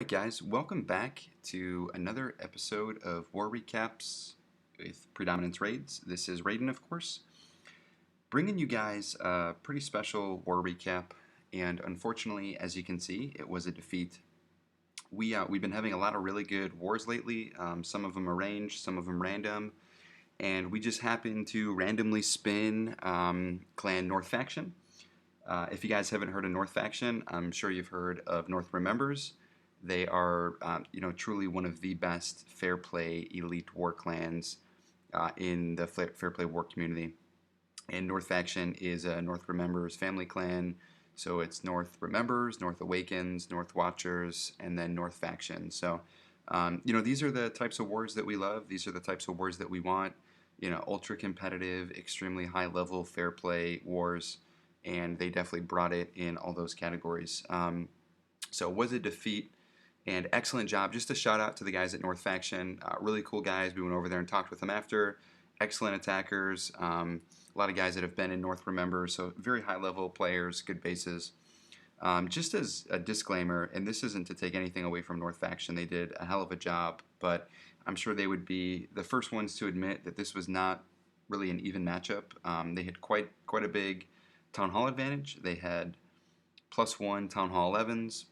Hey guys, welcome back to another episode of War Recaps with Predominance Raids. This is Raiden, of course, bringing you guys a pretty special war recap, and unfortunately, as you can see, it was a defeat. We've been having a lot of really good wars lately, some of them arranged, some of them random, and we just happened to randomly spin Clan North Faction. If you guys haven't heard of North Faction, I'm sure you've heard of North Remembers. They are, truly one of the best fair play elite war clans in the fair play war community. And North Faction is a North Remembers family clan. So it's North Remembers, North Awakens, North Watchers, and then North Faction. So, these are the types of wars that we love. These are the types of wars that we want. Ultra competitive, extremely high level fair play wars. And they definitely brought it in all those categories. So it was a defeat. And excellent job. Just a shout out to the guys at North Faction. Really cool guys. We went over there and talked with them after. Excellent attackers. A lot of guys that have been in North Remember. So very high level players, good bases. Just as a disclaimer, and this isn't to take anything away from North Faction. They did a hell of a job. But I'm sure they would be the first ones to admit that this was not really an even matchup. They had quite a big Town Hall advantage. They had +1 Town Hall 11s.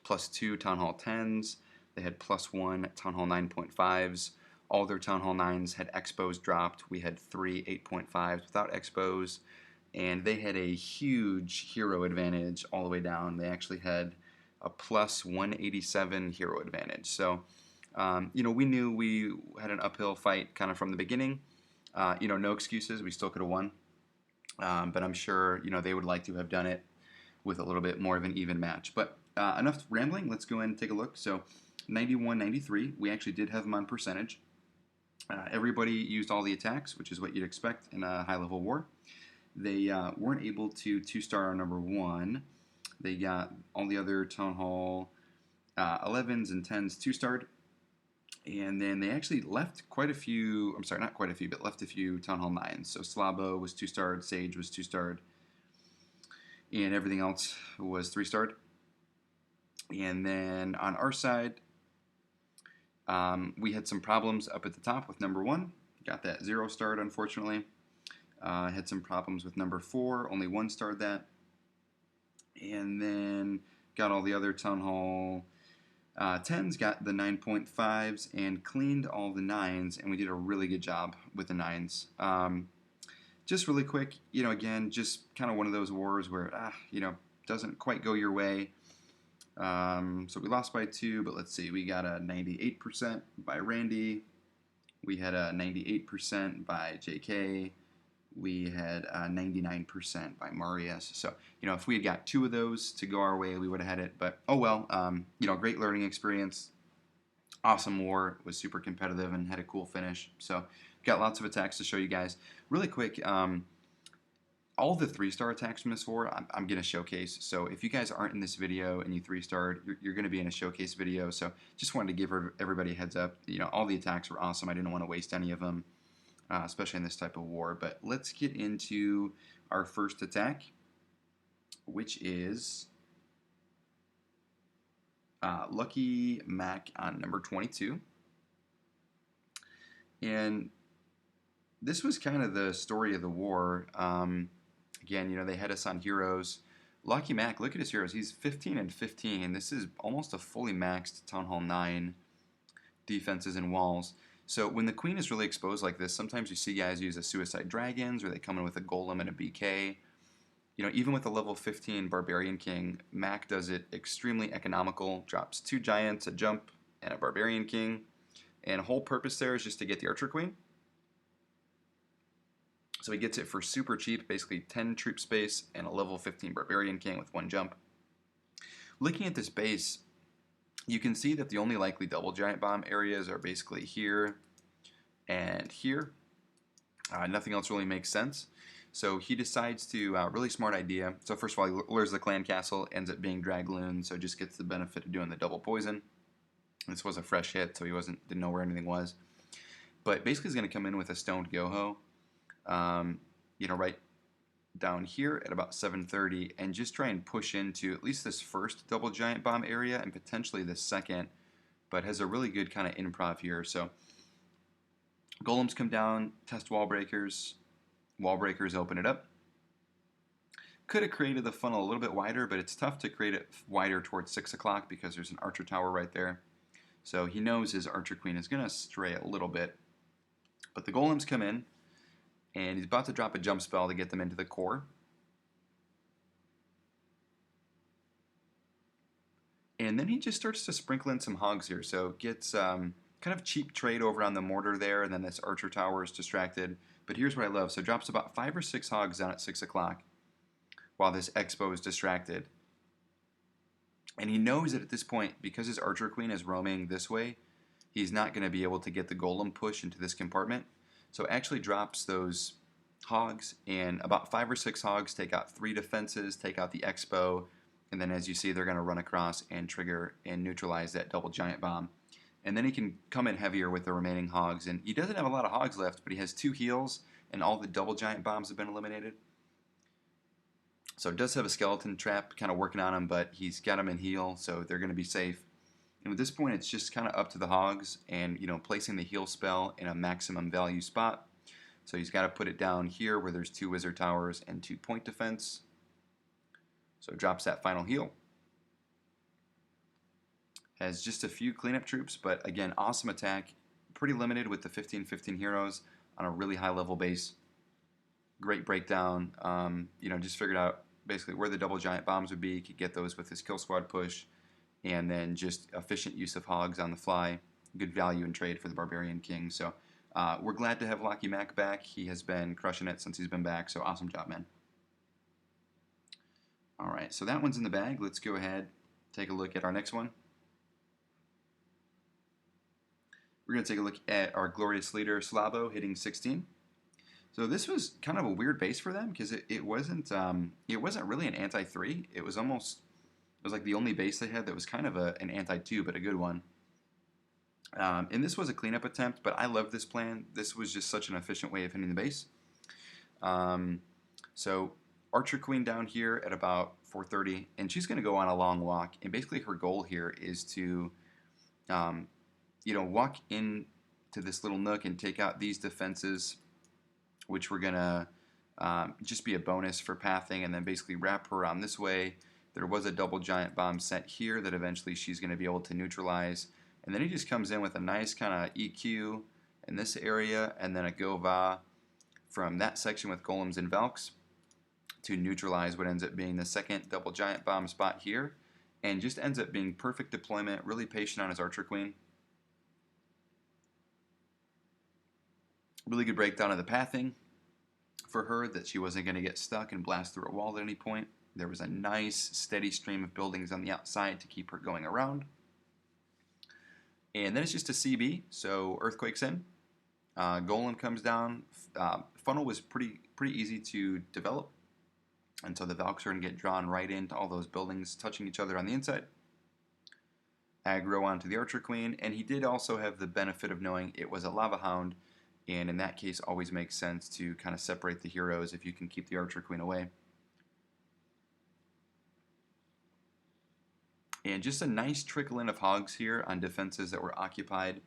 +2 Town Hall 10s. They had +1 Town Hall 9.5s. All their Town Hall 9s had expos dropped. We had 3 8.5s without expos. And they had a huge hero advantage all the way down. They actually had a +187 hero advantage. So, we knew we had an uphill fight kind of from the beginning. No excuses. We still could have won. But I'm sure, they would like to have done it with a little bit more of an even match. But enough rambling, let's go ahead and take a look. So 91, 93, we actually did have them on percentage. Everybody used all the attacks, which is what you'd expect in a high-level war. They weren't able to two-star our number 1. They got all the other Town Hall 11s and 10s two-starred. And then they actually left quite a few, I'm sorry, not quite a few, but left a few Town Hall 9s. So Slabo was two-starred, Sage was two-starred, and everything else was 3-starred. And then on our side, we had some problems up at the top with number 1. Got that 0-starred, unfortunately. Had some problems with number 4. Only 1-starred that. And then got all the other Town Hall 10s, got the 9.5s, and cleaned all the 9s. And we did a really good job with the 9s. Just really quick, again, just kind of one of those wars where, doesn't quite go your way. So we lost by 2, but let's see, we got a 98% by Randy. We had a 98% by JK. We had a 99% by Marius. So, if we had got 2 of those to go our way, we would have had it. But, oh well, great learning experience. Awesome war. Was super competitive and had a cool finish. So, got lots of attacks to show you guys. Really quick, all the 3-star attacks from this war, I'm going to showcase. So if you guys aren't in this video and you 3-starred, you're going to be in a showcase video. So just wanted to give everybody a heads up. All the attacks were awesome. I didn't want to waste any of them, especially in this type of war. But let's get into our first attack, which is Lucky Mac on number 22. And this was kind of the story of the war. Again, they had us on heroes. Locky Mac, look at his heroes. He's 15 and 15. This is almost a fully maxed Town Hall 9 defenses and walls. So when the queen is really exposed like this, sometimes you see guys use a Suicide Dragons or they come in with a Golem and a BK. Even with a level 15 Barbarian King, Mac does it extremely economical. Drops 2 Giants, a Jump, and a Barbarian King. And the whole purpose there is just to get the Archer Queen. So he gets it for super cheap, basically 10 troop space and a level 15 Barbarian King with 1 jump. Looking at this base, you can see that the only likely double giant bomb areas are basically here and here. Nothing else really makes sense. So he decides to, really smart idea. So first of all, he lures the clan castle, ends up being Dragloon, so just gets the benefit of doing the double poison. This was a fresh hit, so he didn't know where anything was. But basically he's going to come in with a stoned GoHo. Right down here at about 7:30 and just try and push into at least this first double giant bomb area and potentially the second, but has a really good kind of improv here. So golems come down, test wall breakers open it up. Could have created the funnel a little bit wider, but it's tough to create it wider towards 6 o'clock because there's an archer tower right there. So he knows his archer queen is going to stray a little bit. But the golems come in, and he's about to drop a jump spell to get them into the core. And then he just starts to sprinkle in some hogs here. So gets kind of cheap trade over on the mortar there, and then this archer tower is distracted. But here's what I love. So drops about 5 or 6 hogs down at 6 o'clock while this expo is distracted. And he knows that at this point, because his archer queen is roaming this way, he's not going to be able to get the golem push into this compartment. So actually drops those hogs, and about 5 or 6 hogs take out 3 defenses, take out the expo, and then as you see, they're going to run across and trigger and neutralize that double giant bomb. And then he can come in heavier with the remaining hogs. And he doesn't have a lot of hogs left, but he has 2 heals, and all the double giant bombs have been eliminated. So it does have a skeleton trap kind of working on him, but he's got him in heal, so they're going to be safe. And at this point, it's just kind of up to the hogs and, placing the heal spell in a maximum value spot. So he's got to put it down here where there's 2 wizard towers and 2 point defense. So it drops that final heal. Has just a few cleanup troops, but again, awesome attack. Pretty limited with the 15-15 heroes on a really high level base. Great breakdown. Just figured out basically where the double giant bombs would be. Could get those with his kill squad push. And then just efficient use of hogs on the fly. Good value in trade for the Barbarian King. So we're glad to have Locky Mac back. He has been crushing it since he's been back. So awesome job, man. All right, so that one's in the bag. Let's go ahead, take a look at our next one. We're going to take a look at our glorious leader, Slabo, hitting 16. So this was kind of a weird base for them because it wasn't really an anti-3. It was like the only base they had that was kind of an anti-2, but a good one. And this was a cleanup attempt, but I love this plan. This was just such an efficient way of hitting the base. So Archer Queen down here at about 4:30, and she's going to go on a long walk. And basically her goal here is to, walk into this little nook and take out these defenses, which we're going to just be a bonus for pathing, and then basically wrap her around this way. There was a double giant bomb set here that eventually she's going to be able to neutralize. And then he just comes in with a nice kind of EQ in this area, and then a GoVaHo from that section with golems and Valks to neutralize what ends up being the second double giant bomb spot here. And just ends up being perfect deployment, really patient on his Archer Queen. Really good breakdown of the pathing for her, that she wasn't going to get stuck and blast through a wall at any point. There was a nice steady stream of buildings on the outside to keep her going around. And then it's just a CB, so Earthquake's in. Golem comes down. Funnel was pretty easy to develop. And so the Valks are going to get drawn right into all those buildings touching each other on the inside. Aggro onto the Archer Queen, and he did also have the benefit of knowing it was a Lava Hound, and in that case always makes sense to kind of separate the heroes if you can keep the Archer Queen away. And just a nice trickle in of hogs here on defenses that were occupied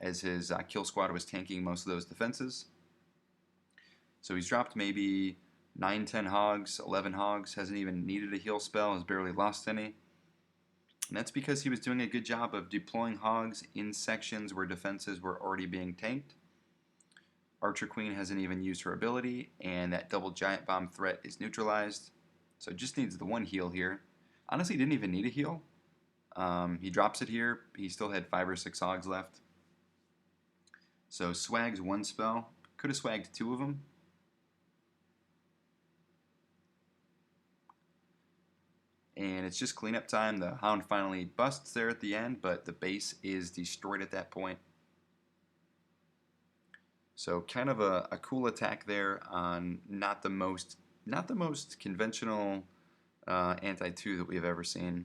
as his kill squad was tanking most of those defenses. So he's dropped maybe 9, 10 hogs, 11 hogs, hasn't even needed a heal spell, has barely lost any. And that's because he was doing a good job of deploying hogs in sections where defenses were already being tanked. Archer Queen hasn't even used her ability, and that double giant bomb threat is neutralized. So it just needs the 1 heal here. Honestly, didn't even need a heal. He drops it here. He still had 5 or 6 hogs left. So swags 1 spell. Could have swagged 2 of them. And it's just cleanup time. The Hound finally busts there at the end, but the base is destroyed at that point. So kind of a cool attack there on not the most conventional anti-2 that we've ever seen.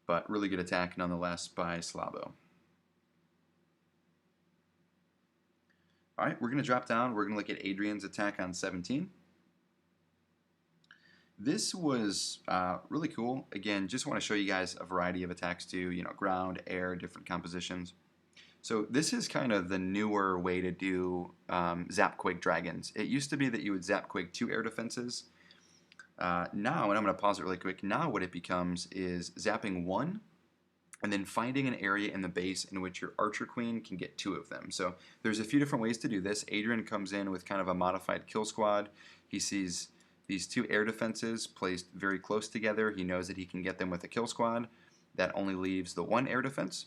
But really good attack nonetheless by Slabo. Alright, we're going to drop down. We're going to look at Adrian's attack on 17. This was really cool. Again, just want to show you guys a variety of attacks too, you know, ground, air, different compositions. So this is kind of the newer way to do Zap Quake Dragons. It used to be that you would Zap Quake 2 air defenses. Now, and I'm going to pause it really quick, now what it becomes is zapping 1 and then finding an area in the base in which your Archer Queen can get 2 of them. So there's a few different ways to do this. Adrian comes in with kind of a modified kill squad. He sees these 2 air defenses placed very close together. He knows that he can get them with a kill squad. That only leaves the 1 air defense.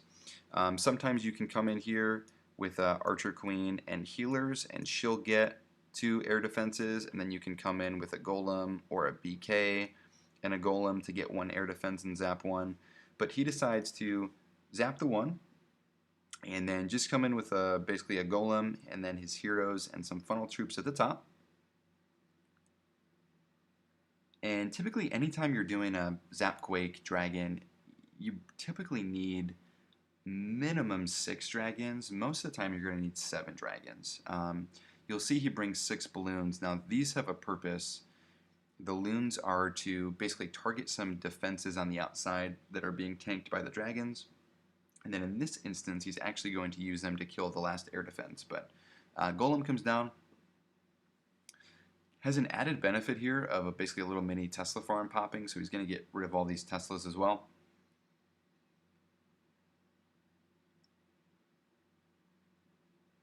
Sometimes you can come in here with Archer Queen and healers, and she'll get 2 air defenses, and then you can come in with a Golem or a BK and a Golem to get 1 air defense and zap 1. But he decides to zap the 1 and then just come in with basically a Golem and then his heroes and some funnel troops at the top. And typically anytime you're doing a Zap Quake Dragon, you typically need minimum 6 dragons. Most of the time you're going to need 7 dragons. You'll see he brings 6 balloons. Now these have a purpose. The loons are to basically target some defenses on the outside that are being tanked by the dragons. And then in this instance, he's actually going to use them to kill the last air defense. But Golem comes down. Has an added benefit here of basically a little mini Tesla farm popping, so he's going to get rid of all these Teslas as well.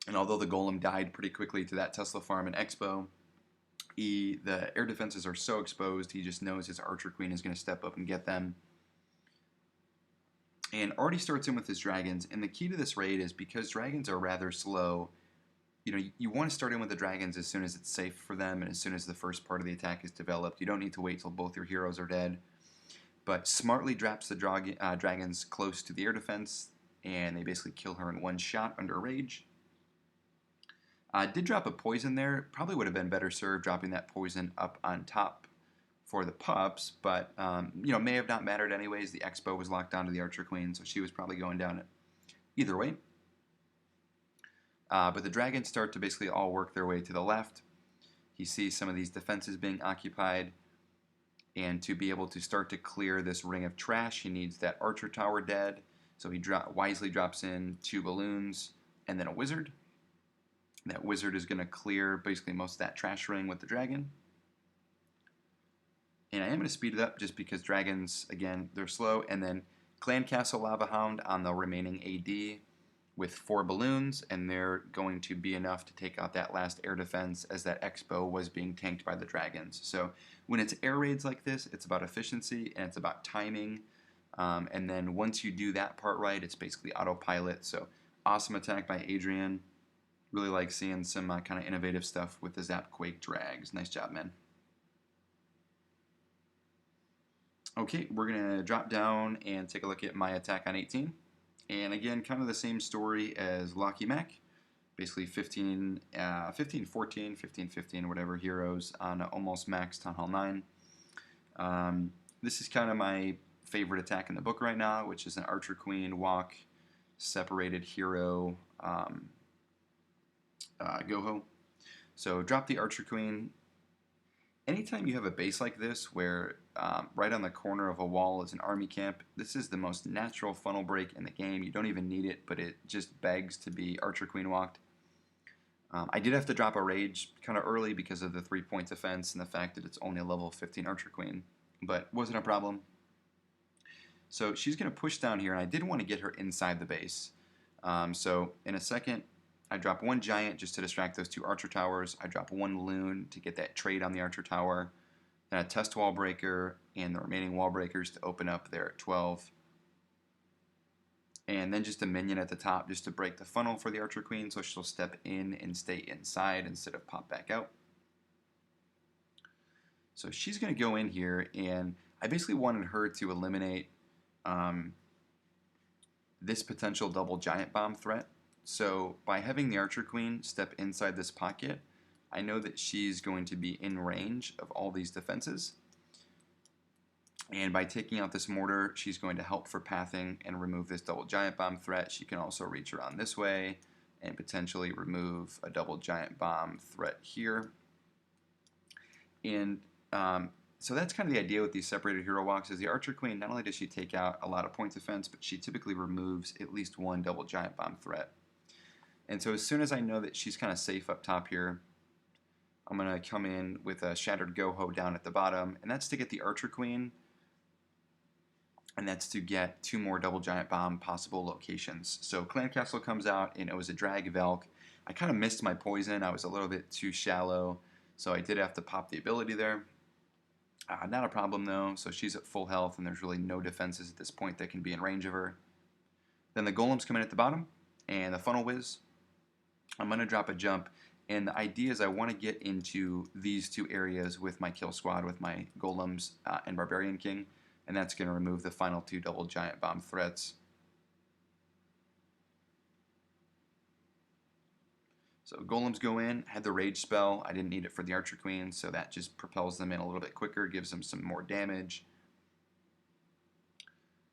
And although the Golem died pretty quickly to that Tesla farm in Expo, the air defenses are so exposed, he just knows his Archer Queen is going to step up and get them. And already starts in with his dragons, and the key to this raid is because dragons are rather slow, you know, you want to start in with the dragons as soon as it's safe for them and as soon as the first part of the attack is developed. You don't need to wait till both your heroes are dead. But smartly drops the dragons close to the air defense, and they basically kill her in 1 shot under rage. Did drop a poison there. Probably would have been better served dropping that poison up on top for the pups, but you know, may have not mattered anyways. The Expo was locked onto the Archer Queen, so she was probably going down either way. But the dragons start to basically all work their way to the left. He sees some of these defenses being occupied, and to be able to start to clear this ring of trash, he needs that Archer Tower dead. So he wisely drops in 2 balloons and then a wizard. That wizard is going to clear basically most of that trash ring with the dragon. And I am going to speed it up just because dragons, again, they're slow. And then Clan Castle Lava Hound on the remaining AD with 4 balloons, and they're going to be enough to take out that last air defense as that Expo was being tanked by the dragons. So when it's air raids like this, it's about efficiency and it's about timing. And then once you do that part right, it's basically autopilot. So awesome attack by Adrian. Really like seeing some kind of innovative stuff with the Zap Quake Drags. Nice job, man. Okay, we're going to drop down and take a look at my attack on 18. And again, kind of the same story as Locky Mac. Basically 15, 14, 15, 15, whatever heroes on almost max Town Hall 9. This is kind of my favorite attack in the book right now, which is an Archer Queen, Walk, separated hero, GoHo. So drop the Archer Queen. Anytime you have a base like this where right on the corner of a wall is an army camp, this is the most natural funnel break in the game. You don't even need it, but it just begs to be Archer Queen walked. I did have to drop a rage kind of early because of the 3-point defense and the fact that it's only a level 15 Archer Queen, but wasn't a problem. So she's going to push down here, and I did want to get her inside the base. So in a second, I drop 1 giant just to distract those 2 archer towers. I drop 1 loon to get that trade on the archer tower. Then a test wall breaker and the remaining wall breakers to open up there at 12. And then just a minion at the top just to break the funnel for the Archer Queen, so she'll step in and stay inside instead of pop back out. So she's going to go in here, and I basically wanted her to eliminate this potential double giant bomb threat. So by having the Archer Queen step inside this pocket, I know that she's going to be in range of all these defenses. And by taking out this mortar, she's going to help for pathing and remove this double giant bomb threat. She can also reach around this way and potentially remove a double giant bomb threat here. And So that's kind of the idea with these separated hero walks is the Archer Queen, not only does she take out a lot of point defense, but she typically removes at least one double giant bomb threat. And so as soon as I know that she's kind of safe up top here, I'm going to come in with a Shattered GoHo down at the bottom, and that's to get the Archer Queen, and that's to get 2 more double giant bomb possible locations. So Clan Castle comes out, and it was a drag Velk. I kind of missed my poison. I was a little bit too shallow, so I did have to pop the ability there. Not a problem though, so she's at full health, and there's really no defenses at this point that can be in range of her. Then the golems come in at the bottom, and the funnel whiz. I'm going to drop a jump, and the idea is I want to get into these 2 areas with my kill squad, with my golems and Barbarian King, and that's going to remove the final 2 double giant bomb threats. So golems go in, had the rage spell. I didn't need it for the Archer Queen, so that just propels them in a little bit quicker, gives them some more damage.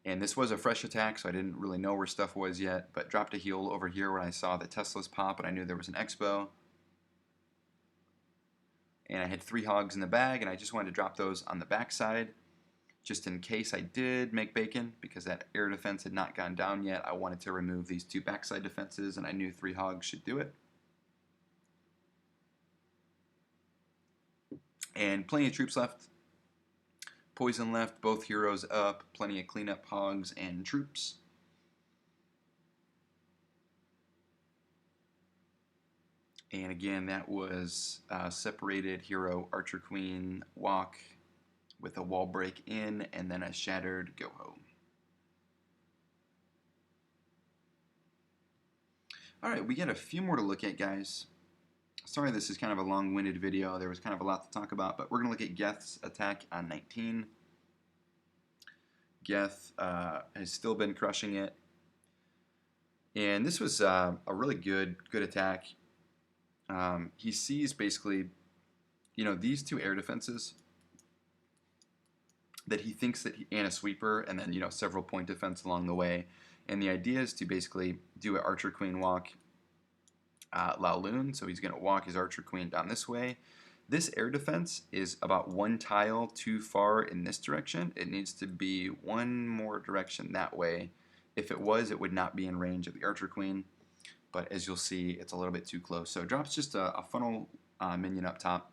And this was a fresh attack, so I didn't really know where stuff was yet, but dropped a heal over here when I saw the Teslas pop and I knew there was an expo. And I had 3 hogs in the bag, and I just wanted to drop those on the backside, just in case I did make bacon, because that air defense had not gone down yet. I wanted to remove these 2 backside defenses, and I knew 3 hogs should do it. And plenty of troops left. Poison left, both heroes up, plenty of cleanup hogs and troops. And again, that was separated hero Archer Queen walk with a wall break in and then a shattered GoHo. Alright, we got a few more to look at, guys. Sorry this is kind of a long-winded video. There was kind of a lot to talk about, but we're going to look at Geth's attack on 19. Geth has still been crushing it. And this was a really good attack. He sees basically, these 2 air defenses that he thinks that and a sweeper, and then, several point defense along the way. And the idea is to basically do an Archer Queen walk LaLo, so he's going to walk his Archer Queen down this way. This air defense is about 1 tile too far in this direction. It needs to be 1 more direction that way. If it was, it would not be in range of the Archer Queen, but as you'll see, it's a little bit too close. So it drops just a funnel minion up top.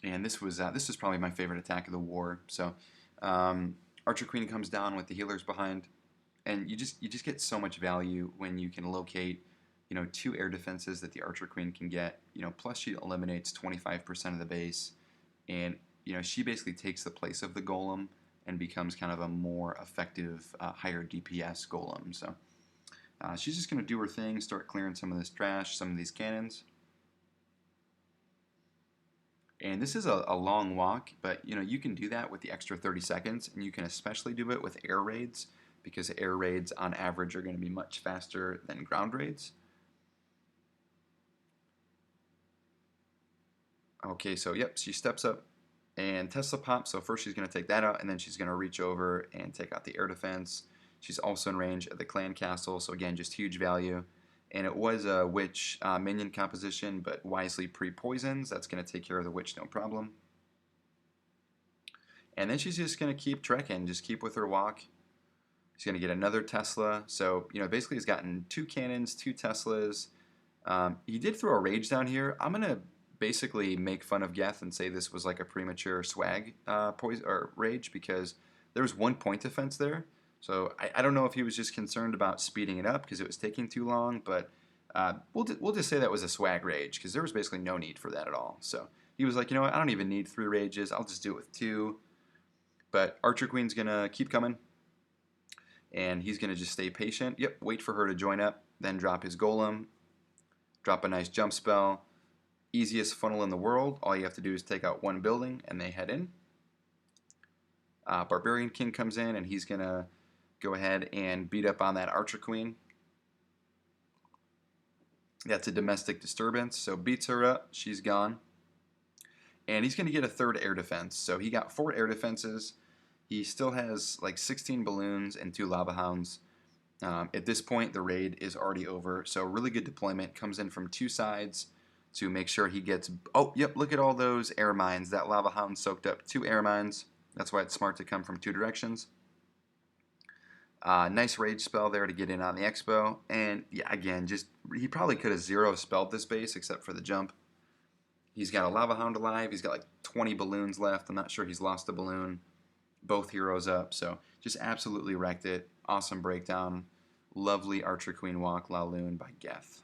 And this was probably my favorite attack of the war. So Archer Queen comes down with the healers behind. And you just get so much value when you can locate, 2 air defenses that the Archer Queen can get. Plus she eliminates 25% of the base, and she basically takes the place of the golem and becomes kind of a more effective, higher DPS golem. So she's just going to do her thing, start clearing some of this trash, some of these cannons. And this is a long walk, but you can do that with the extra 30 seconds, and you can especially do it with air raids, because air raids on average are going to be much faster than ground raids. Okay, so yep, she steps up and Tesla pops. So first she's going to take that out, and then she's going to reach over and take out the air defense. She's also in range of the clan castle, so again, just huge value. And it was a witch minion composition, but wisely pre-poisons. That's going to take care of the witch, no problem. And then she's just going to keep trekking, just keep with her walk. He's going to get another Tesla. So, basically he's gotten 2 cannons, 2 Teslas. He did throw a rage down here. I'm going to basically make fun of Geth and say this was like a premature swag poison or rage, because there was 1 point defense there. So I don't know if he was just concerned about speeding it up because it was taking too long, but we'll just say that was a swag rage, because there was basically no need for that at all. So he was like, what, I don't even need 3 rages. I'll just do it with 2. But Archer Queen's going to keep coming. And he's going to just stay patient. Yep, wait for her to join up, then drop his golem, drop a nice jump spell. Easiest funnel in the world. All you have to do is take out 1 building, and they head in. Barbarian King comes in, and he's going to go ahead and beat up on that Archer Queen. That's a domestic disturbance, so beats her up. She's gone. And he's going to get a 3rd air defense. So he got 4 air defenses. He still has like 16 balloons and 2 lava hounds. At this point, the raid is already over, so really good deployment. Comes in from 2 sides, to make sure he gets... Oh, yep, look at all those air mines. That Lava Hound soaked up 2 air mines. That's why it's smart to come from 2 directions. Nice rage spell there to get in on the Expo. And, yeah, again, just he probably could have 0 spelled this base except for the jump. He's got a Lava Hound alive. He's got like 20 balloons left. I'm not sure he's lost a balloon. Both heroes up. So just absolutely wrecked it. Awesome breakdown. Lovely Archer Queen walk, LaLo by Geth.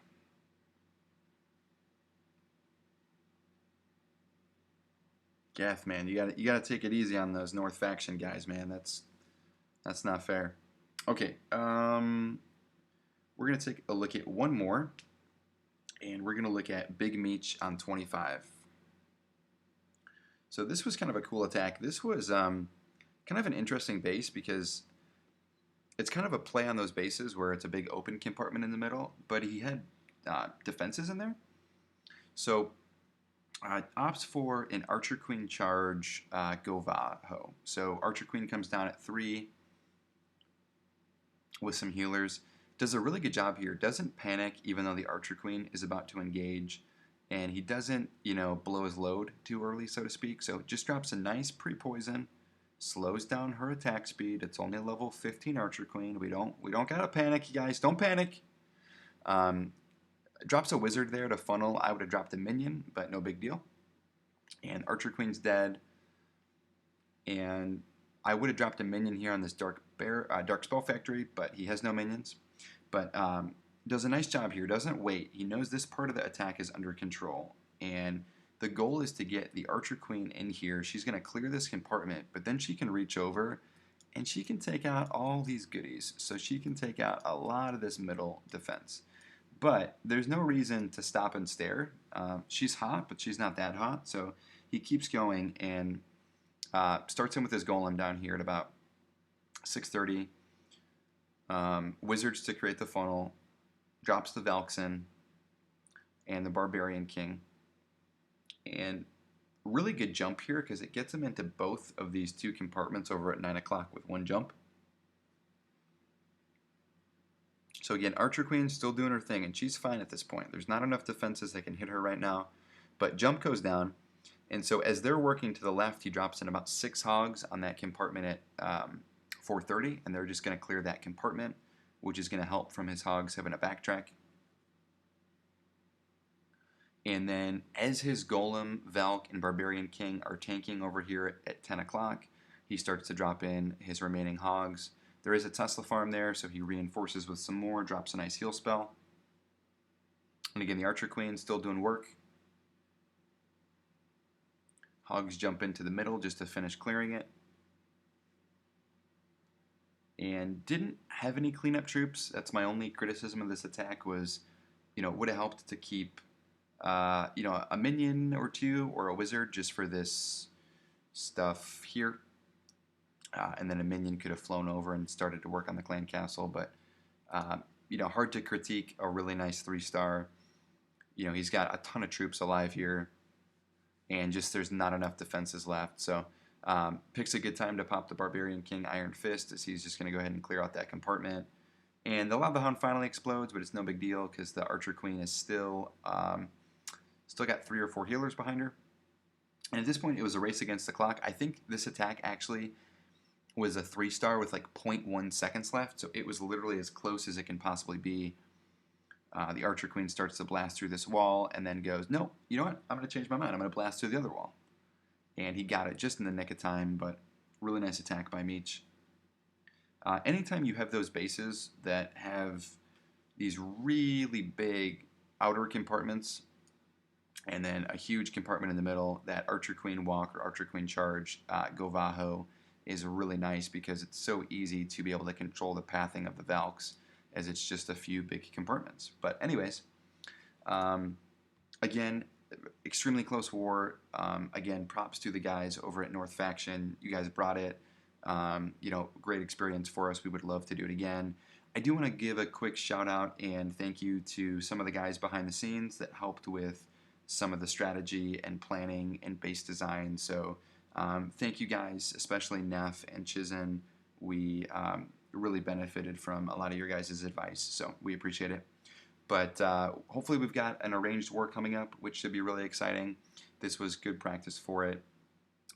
Geth, man, you gotta take it easy on those North faction guys, man. That's not fair. Okay, we're gonna take a look at one more, and we're gonna look at Big Meech on 25. So this was kind of a cool attack. This was kind of an interesting base because it's kind of a play on those bases where it's a big open compartment in the middle, but he had defenses in there. So opts for an Archer Queen charge GoVaHo. So Archer Queen comes down at 3 with some healers. Does a really good job here. Doesn't panic even though the Archer Queen is about to engage. And he doesn't, blow his load too early, so to speak. So just drops a nice pre-poison. Slows down her attack speed. It's only a level 15 Archer Queen. We don't gotta panic, you guys. Don't panic. Drops a wizard there to funnel. I would have dropped a minion, but no big deal. And Archer Queen's dead. And I would have dropped a minion here on this Dark Spell Factory, but he has no minions. But does a nice job here. Doesn't wait. He knows this part of the attack is under control. And the goal is to get the Archer Queen in here. She's going to clear this compartment, but then she can reach over and she can take out all these goodies. So she can take out a lot of this middle defense. But there's no reason to stop and stare. She's hot, but she's not that hot. So he keeps going and starts in with his golem down here at about 6:30. Wizards to create the funnel. Drops the Valks in. And the Barbarian King. And really good jump here because it gets him into both of these 2 compartments over at 9 o'clock with 1 jump. So again, Archer Queen's still doing her thing, and she's fine at this point. There's not enough defenses that can hit her right now. But jump goes down, and so as they're working to the left, he drops in about 6 hogs on that compartment at 4:30, and they're just going to clear that compartment, which is going to help from his hogs having a backtrack. And then as his Golem, Valk, and Barbarian King are tanking over here at 10 o'clock, he starts to drop in his remaining hogs. There is a Tesla farm there, so he reinforces with some more, drops a nice heal spell. And again, the Archer Queen still doing work. Hogs jump into the middle just to finish clearing it. And didn't have any cleanup troops. That's my only criticism of this attack was, would have helped to keep a minion or 2 or a wizard just for this stuff here. And then a minion could have flown over and started to work on the clan castle. But, hard to critique a really nice 3-star. He's got a ton of troops alive here. And just there's not enough defenses left. So picks a good time to pop the Barbarian King Iron Fist as he's just going to go ahead and clear out that compartment. And the Lava Hound finally explodes, but it's no big deal because the Archer Queen is still got 3 or 4 healers behind her. And at this point, it was a race against the clock. I think this attack actually was a 3-star with like 0.1 seconds left, so it was literally as close as it can possibly be. The Archer Queen starts to blast through this wall and then goes, no, you know what? I'm going to change my mind. I'm going to blast through the other wall. And he got it just in the nick of time, but really nice attack by Meech. Anytime you have those bases that have these really big outer compartments and then a huge compartment in the middle, that Archer Queen walk or Archer Queen charge, GoVaHo, is really nice because it's so easy to be able to control the pathing of the Valks as it's just a few big compartments. But anyways, again, extremely close war. Again, props to the guys over at North Faction. You guys brought it. Great experience for us. We would love to do it again. I do want to give a quick shout out and thank you to some of the guys behind the scenes that helped with some of the strategy and planning and base design. So thank you guys, especially Neff and Chizen. We really benefited from a lot of your guys' advice, so we appreciate it. But hopefully we've got an arranged war coming up, which should be really exciting. This was good practice for it.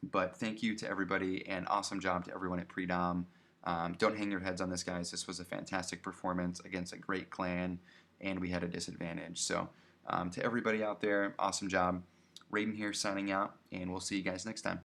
But thank you to everybody, and awesome job to everyone at Predom. Don't hang your heads on this, guys. This was a fantastic performance against a great clan, and we had a disadvantage. So to everybody out there, awesome job. Raiden here signing out, and we'll see you guys next time.